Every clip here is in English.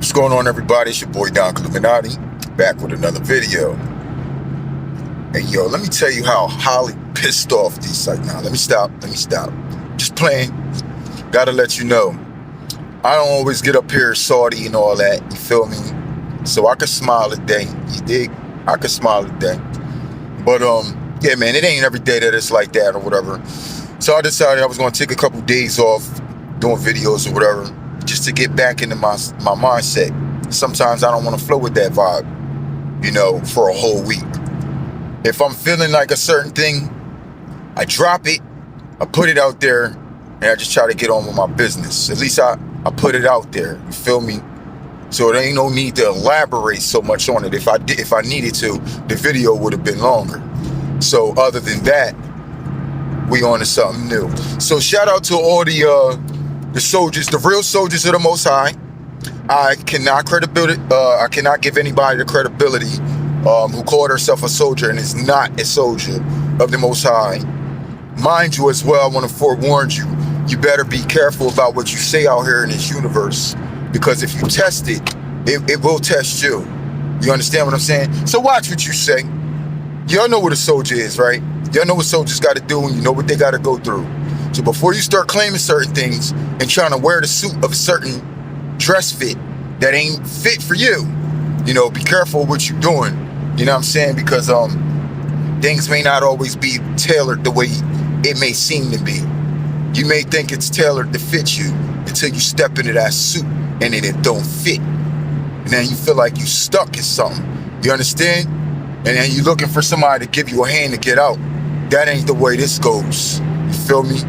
What's going on, everybody? It's your boy Don Illuminati, back with another video. Hey, yo, let me tell you how highly pissed off these like now. Let me stop. Just playing. Gotta let you know, I don't always get up here salty and all that. You feel me? So I can smile today. You dig? I can smile today. But yeah, man, it ain't every day that it's like that or whatever. So I decided I was gonna take a couple days off doing videos or whatever, just to get back into my mindset. Sometimes I don't want to flow with that vibe, for a whole week. If I'm feeling like a certain thing, I drop it, I put it out there, and I just try to get on with my business. At least I put it out there, you feel me? So there ain't no need to elaborate so much on it. If I needed to, the video would have been longer. So other than that, we on to something new. So shout out to all the soldiers, the real soldiers of the Most High. I cannot give anybody the credibility who called herself a soldier and is not a soldier of the Most High. Mind you as well, I want to forewarn you, you better be careful about what you say out here in this universe, because if you test it, it will test you. You understand what I'm saying? So watch what you say. Y'all know what a soldier is, right? Y'all know what soldiers got to do, and you know what they got to go through. So before you start claiming certain things and trying to wear the suit of a certain dress fit that ain't fit for you, be careful what you're doing. You know what I'm saying? Because things may not always be tailored the way it may seem to be. You may think it's tailored to fit you until you step into that suit and then it don't fit. And then you feel like you stuck in something. You understand? And then you're looking for somebody to give you a hand to get out. That ain't the way this goes. You feel me?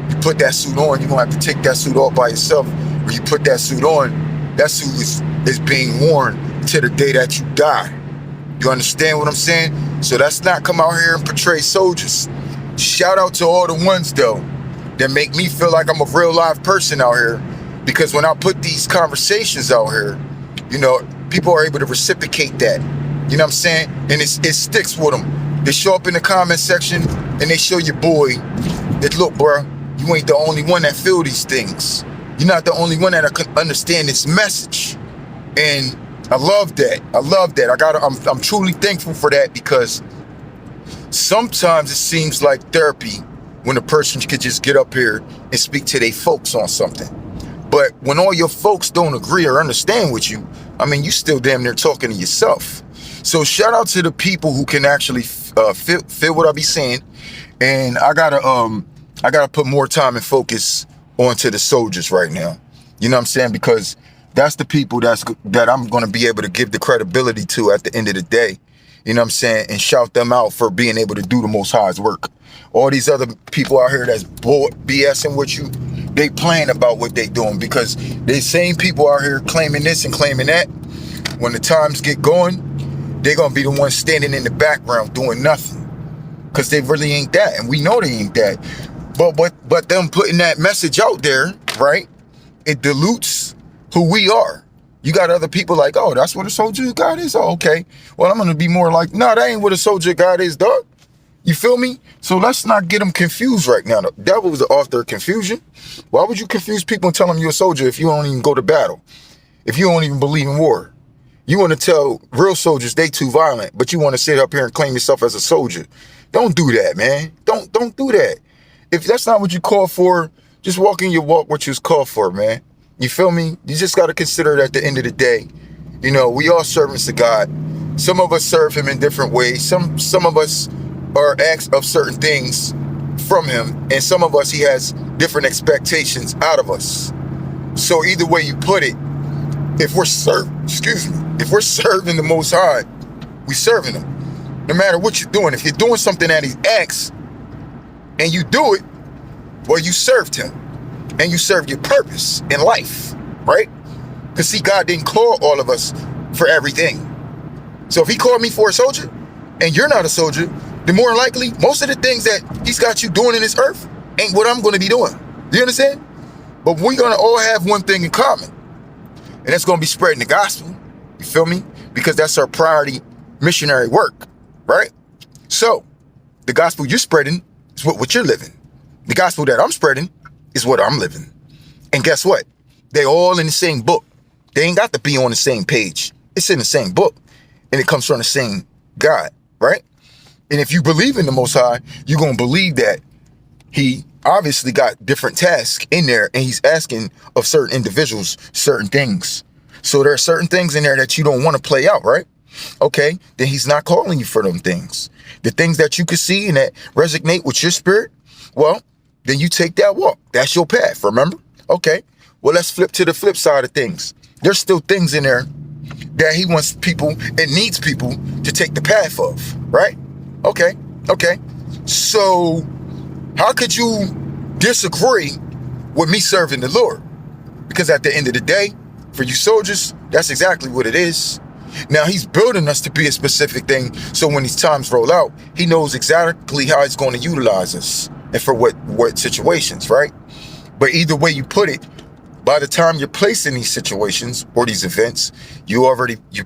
You put that suit on, you're going to have to take that suit off by yourself. When you put that suit on, that suit is being worn to the day that you die. You understand what I'm saying? So let's not come out here and portray soldiers. Shout out to all the ones, though, that make me feel like I'm a real live person out here. Because when I put these conversations out here, people are able to reciprocate that. You know what I'm saying? And it sticks with them. They show up in the comment section and they show your boy that, look, bro, you ain't the only one that feel these things. You're not the only one that can understand this message. And I love that. I'm truly thankful for that, because sometimes it seems like therapy when a person could just get up here and speak to their folks on something. But when all your folks don't agree or understand with you, you still damn near talking to yourself. So shout out to the people who can actually feel what I be saying. And I gotta put more time and focus onto the soldiers right now. You know what I'm saying? Because that's the people that I'm going to be able to give the credibility to at the end of the day. You know what I'm saying? And shout them out for being able to do the Most High's work. All these other people out here that's BSing with you, they playing about what they doing, because they same people out here claiming this and claiming that. When the times get going, they're going to be the ones standing in the background doing nothing, because they really ain't that. And we know they ain't that. But them putting that message out there, right? It dilutes who we are. You got other people like, oh, that's what a soldier of God is? Oh, okay. Well, I'm going to be more like, no, that ain't what a soldier of God is, dog. You feel me? So let's not get them confused right now. The devil is the author of confusion. Why would you confuse people and tell them you're a soldier if you don't even go to battle? If you don't even believe in war? You want to tell real soldiers they too violent, but you want to sit up here and claim yourself as a soldier. Don't do that, man. Don't do that. If that's not what you call for, just walk in your walk what you was called for, man. You feel me? You just got to consider it at the end of the day. We all servants of God. Some of us serve him in different ways. Some of us are asked of certain things from him, and some of us he has different expectations out of us. So either way you put it, if we're serving the Most High, we serving him. No matter what you're doing. If you're doing something that he asks and you do it, well, you served him. And you served your purpose in life, right? Because see, God didn't call all of us for everything. So if he called me for a soldier and you're not a soldier, then more likely, most of the things that he's got you doing in this earth ain't what I'm going to be doing. Do you understand? But we're going to all have one thing in common. And that's going to be spreading the gospel. You feel me? Because that's our priority missionary work, right? So the gospel you're spreading is what you're living. The gospel that I'm spreading is what I'm living. And guess what? They all in the same book. They ain't got to be on the same page. It's in the same book, and it comes from the same God, right? And if you believe in the Most High, you're going to believe that he obviously got different tasks in there, and he's asking of certain individuals certain things. So there are certain things in there that you don't want to play out, right? Okay, then he's not calling you for them things. The things that you can see and that resonate with your spirit, well, then you take that walk. That's your path, remember? Okay, well, let's flip to the flip side of things. There's still things in there that he wants people and needs people to take the path of, right? Okay. So how could you disagree with me serving the Lord? Because at the end of the day, for you soldiers, that's exactly what it is. Now, he's building us to be a specific thing, so when these times roll out, he knows exactly how he's going to utilize us and for what situations, right? But either way you put it, by the time you're placed in these situations or these events, you're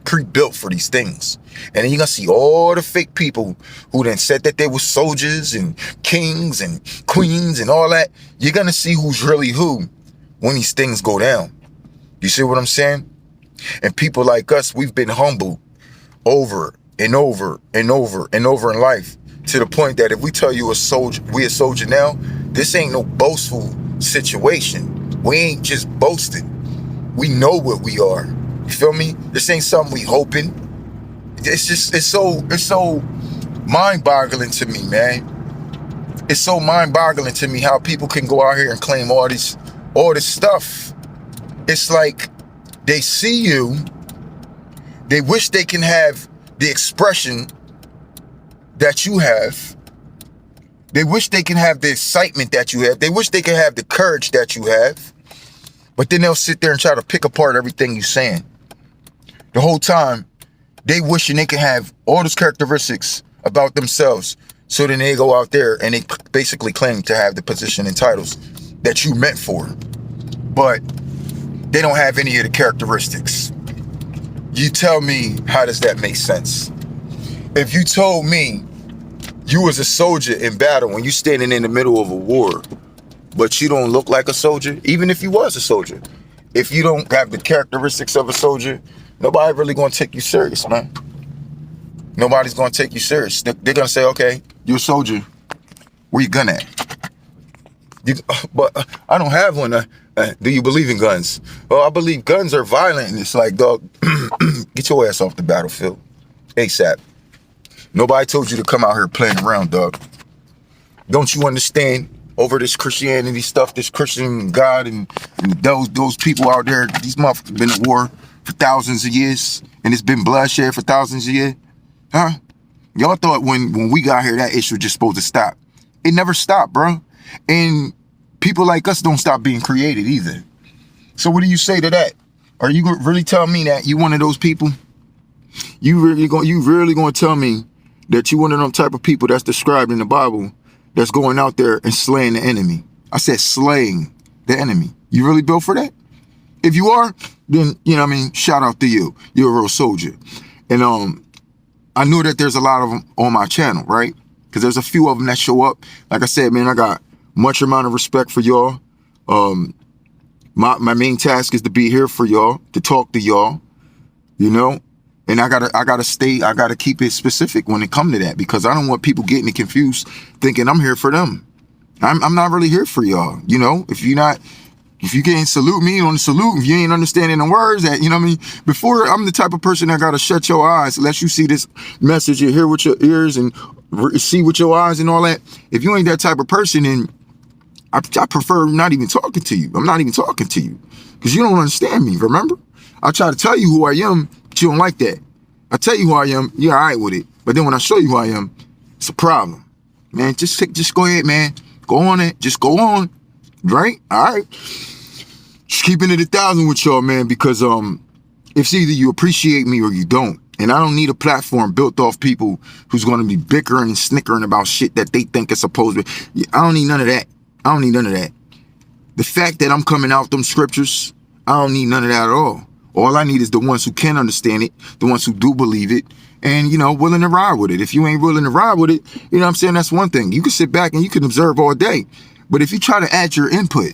pre-built for these things. And then you're going to see all the fake people who then said that they were soldiers and kings and queens and all that. You're going to see who's really who when these things go down. You see what I'm saying? And people like us, we've been humbled over and over and over and over in life, to the point that if we tell you we a soldier now, this ain't no boastful situation. We ain't just boasting. We know what we are. You feel me? This ain't something we hoping. It's so mind-boggling to me, man. It's so mind-boggling to me how people can go out here and claim all this stuff. It's like they see you, they wish they can have the expression that you have. They wish they can have the excitement that you have. They wish they could have the courage that you have. But then they'll sit there and try to pick apart everything you're saying. The whole time, they wishing they could have all those characteristics about themselves. So then they go out there and they basically claim to have the position and titles that you meant for. But they don't have any of the characteristics. You tell me, how does that make sense? If you told me you was a soldier in battle when you standing in the middle of a war, but you don't look like a soldier, even if you was a soldier, if you don't have the characteristics of a soldier, nobody really gonna take you serious, man. Nobody's gonna take you serious. They're gonna say, okay, you're a soldier, where you gun at? But I don't have one. Do you believe in guns? Well, I believe guns are violent. And it's like, dog, get your ass off the battlefield ASAP. Nobody told you to come out here playing around, dog. Don't you understand? Over this Christianity stuff, this Christian God and those people out there, these motherfuckers been at war for thousands of years, and it's been bloodshed for thousands of years. Huh? Y'all thought when we got here that issue was just supposed to stop. It never stopped, bro. And people like us don't stop being created either. So what do you say to that? Are you really telling me that you one of those people? You really gonna tell me that you one of them type of people that's described in the Bible that's going out there and slaying the enemy? I said slaying the enemy. You really built for that? If you are, then, you know what I mean, shout out to you. You're a real soldier. And I know that there's a lot of them on my channel, right? Because there's a few of them that show up. Like I said, man, I got much amount of respect for y'all. My main task is to be here for y'all, to talk to y'all, you know? And I gotta keep it specific when it comes to that, because I don't want people getting it confused thinking I'm here for them. I'm not really here for y'all. You know, if you can't salute me on the salute, if you ain't understanding the words that, you know what I mean? Before, I'm the type of person that gotta shut your eyes, unless you see this message and hear with your ears and see with your eyes and all that. If you ain't that type of person, then I prefer not even talking to you. I'm not even talking to you because you don't understand me, remember? I try to tell you who I am, but you don't like that. I tell you who I am, you're all right with it. But then when I show you who I am, it's a problem. Man, just go ahead, man. Go on it. Just go on. Right? All right. Just keeping it 1,000 with y'all, man, because it's either you appreciate me or you don't. And I don't need a platform built off people who's going to be bickering and snickering about shit that they think is supposed to. I don't need none of that. I don't need none of that. The fact that I'm coming out them scriptures, I don't need none of that at all. All I need is the ones who can understand it, the ones who do believe it, and, you know, willing to ride with it. If you ain't willing to ride with it, you know what I'm saying? That's one thing. You can sit back and you can observe all day. But if you try to add your input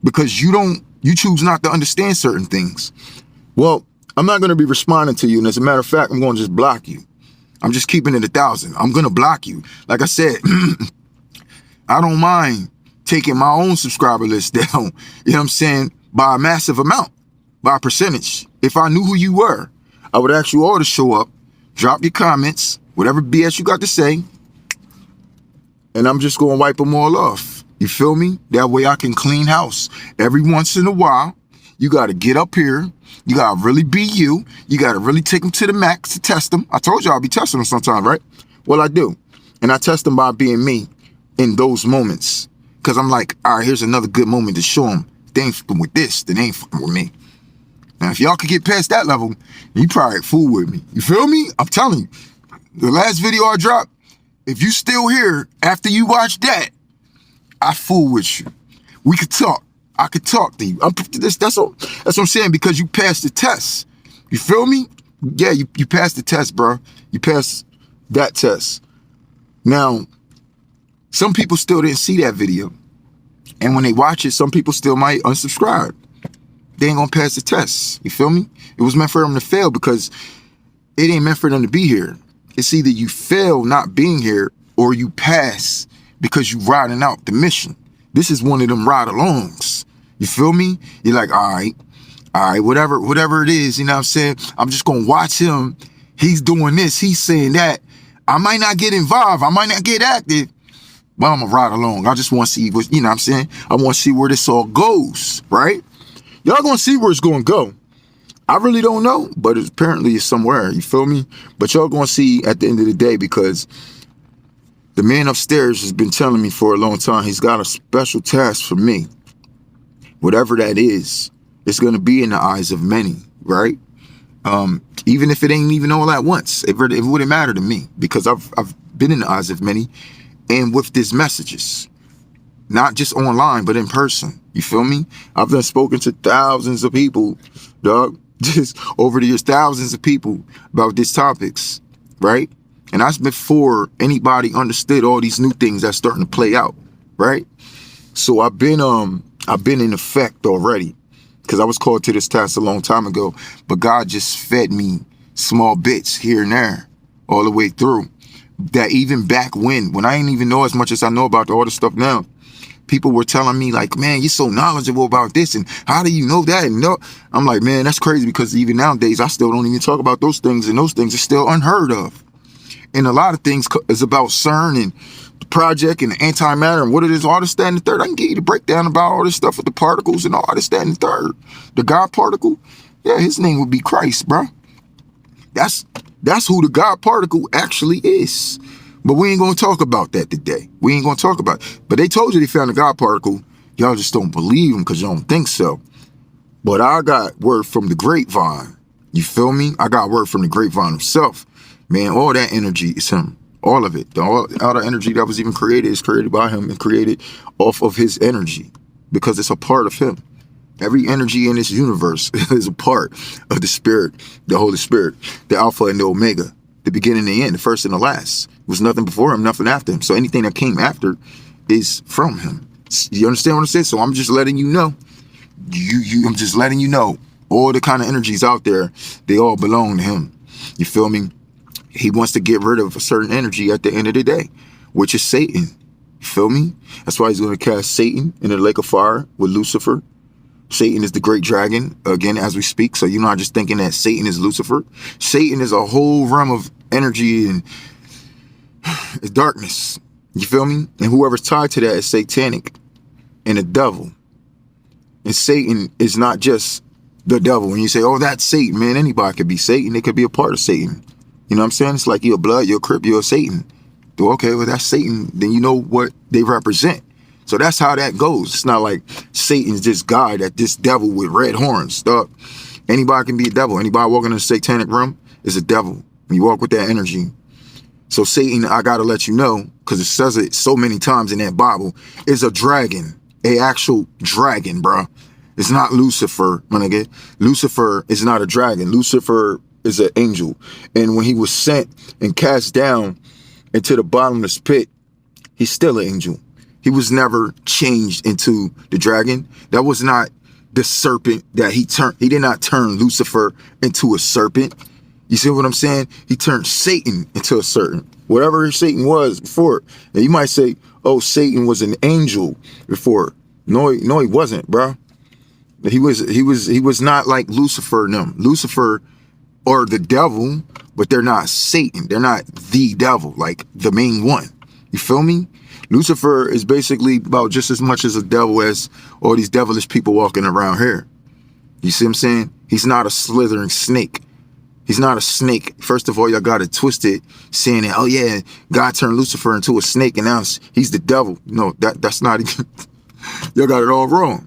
because you choose not to understand certain things, Well, I'm not going to be responding to you. And as a matter of fact, I'm going to just block you. I'm just keeping it 1,000. I'm going to block you. Like I said, I don't mind taking my own subscriber list down, you know what I'm saying, by a massive amount, by a percentage. If I knew who you were, I would ask you all to show up, drop your comments, whatever BS you got to say, and I'm just going to wipe them all off. You feel me? That way I can clean house. Every once in a while, you got to get up here. You got to really be you. You got to really take them to the max to test them. I told you I'll be testing them sometimes, right? Well, I do. And I test them by being me in those moments. Because I'm like, all right, here's another good moment to show them. They ain't fucking with this, then they ain't fucking with me. Now, if y'all could get past that level, you probably fool with me. You feel me? I'm telling you. The last video I dropped, if you still here after you watch that, I fool with you. We could talk. I could talk to you. That's what I'm saying, because you passed the test. You feel me? Yeah, you passed the test, bro. You passed that test. Now, some people still didn't see that video. And when they watch it, some people still might unsubscribe. They ain't gonna pass the test. You feel me? It was meant for them to fail because it ain't meant for them to be here. It's either you fail not being here or you pass because you riding out the mission. This is one of them ride-alongs. You feel me? You're like, all right, whatever it is, you know what I'm saying? I'm just gonna watch him. He's doing this, he's saying that. I might not get involved, I might not get active, but I'm gonna ride along. I just want to see what, you know what I'm saying? I want to see where this all goes, right? Y'all gonna see where it's gonna go. I really don't know, but apparently it's somewhere, you feel me? But y'all gonna see at the end of the day, because the man upstairs has been telling me for a long time he's got a special task for me. Whatever that is, it's going to be in the eyes of many, right? Even if it ain't even all at once, it wouldn't matter to me, because I've been in the eyes of many, and with these messages, not just online, but in person. You feel me? I've done spoken to thousands of people, dog, just over the years, thousands of people about these topics, right? And that's before anybody understood all these new things that's starting to play out, right? So I've been in effect already, because I was called to this task a long time ago, but God just fed me small bits here and there all the way through. That even back when I didn't even know as much as I know about all this stuff now, people were telling me like, man, you're so knowledgeable about this, and how do you know that? And no, I'm like, man, that's crazy, because even nowadays I still don't even talk about those things, and those things are still unheard of. And a lot of things is about CERN and the project and the antimatter and what it is, all this, that, and the third. I can give you the breakdown about all this stuff with the particles and all this, that, and the third. The God particle, yeah, his name would be Christ, bro. That's who the God particle actually is. But we ain't going to talk about that today. We ain't going to talk about it. But they told you they found the God particle. Y'all just don't believe them because you don't think so. But I got word from the grapevine. You feel me? I got word from the grapevine himself. Man, all that energy is him. All of it. All the energy that was even created is created by him and created off of his energy, because it's a part of him. Every energy in this universe is a part of the Spirit, the Holy Spirit, the Alpha and the Omega, the beginning and the end, the first and the last. There was nothing before him, nothing after him. So anything that came after is from him. You understand what I'm saying? So I'm just letting you know. I'm just letting you know. All the kind of energies out there, they all belong to him. You feel me? He wants to get rid of a certain energy at the end of the day, which is Satan. You feel me? That's why he's going to cast Satan in the lake of fire with Lucifer. Satan is the great dragon, again, as we speak. So you're not just thinking that Satan is Lucifer. Satan is a whole realm of energy and darkness. You feel me? And whoever's tied to that is satanic and the devil. And Satan is not just the devil. When you say, oh, that's Satan, man, anybody could be Satan. They could be a part of Satan. You know what I'm saying? It's like you're a blood, you're a crip, you're a Satan. Okay, well, that's Satan. Then you know what they represent. So that's how that goes. It's not like Satan's this guy, that this devil with red horns. Stuff. Anybody can be a devil. Anybody walking in the satanic realm is a devil. When you walk with that energy. So Satan, I got to let you know, because it says it so many times in that Bible, is a dragon. A actual dragon, bro. It's not Lucifer, my nigga. Lucifer is not a dragon. Lucifer is an angel. And when he was sent and cast down into the bottomless pit, he's still an angel. He was never changed into the dragon. That was not the serpent that he turned. He did not turn Lucifer into a serpent. You see what I'm saying? He turned Satan into a serpent. Whatever Satan was before. Now you might say, oh, Satan was an angel before. No, he wasn't, bro. He was not like Lucifer and them. Lucifer or the devil, but they're not Satan. They're not the devil, like the main one. You feel me? Lucifer is basically about just as much as a devil as all these devilish people walking around here. You see what I'm saying? He's not a slithering snake. He's not a snake. First of all, y'all got it twisted, saying that, oh yeah, God turned Lucifer into a snake and now he's the devil. No, that's not even, y'all got it all wrong.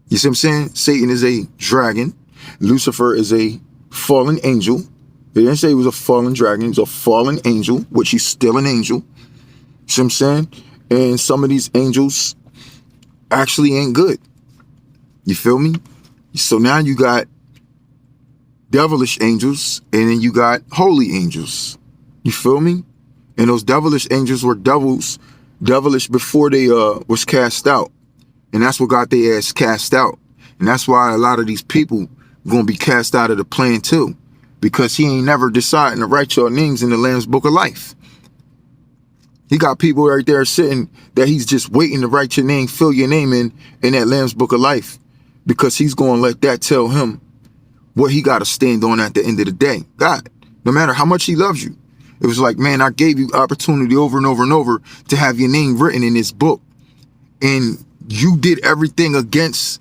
You see what I'm saying? Satan is a dragon. Lucifer is a fallen angel. They didn't say he was a fallen dragon. He's a fallen angel, which he's still an angel. You see what I'm saying? And some of these angels actually ain't good. You feel me? So now you got devilish angels, and then you got holy angels. You feel me? And those devilish angels were devilish before they was cast out. And that's what got their ass cast out. And that's why a lot of these people gonna be cast out of the plan too. Because he ain't never deciding to write your names in the Lamb's Book of Life. He got people right there sitting that he's just waiting to write your name, fill your name in that Lamb's Book of Life. Because he's gonna let that tell him what he got to stand on at the end of the day. God, no matter how much he loves you. It was like, man, I gave you opportunity over and over and over to have your name written in this book. And you did everything against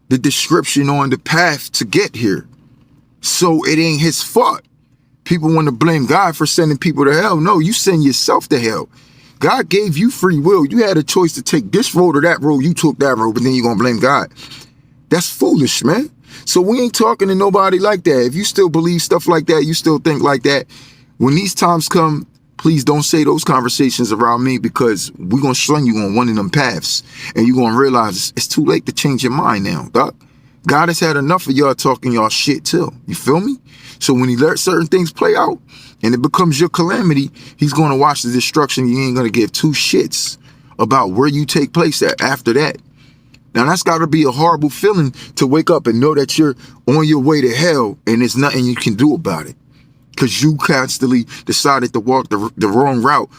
the description on the path to get here. So it ain't his fault. People want to blame God for sending people to hell. No, you send yourself to hell. God gave you free will. You had a choice to take this road or that road. You took that road, but then you're going to blame God. That's foolish, man. So we ain't talking to nobody like that. If you still believe stuff like that, you still think like that, when these times come, please don't say those conversations around me, because we're going to sling you on one of them paths. And you're going to realize it's too late to change your mind now, doc. God has had enough of y'all talking y'all shit too. You feel me? So when he lets certain things play out and it becomes your calamity, he's going to watch the destruction. You ain't going to give two shits about where you take place at after that. Now, that's got to be a horrible feeling to wake up and know that you're on your way to hell and there's nothing you can do about it because you constantly decided to walk the wrong route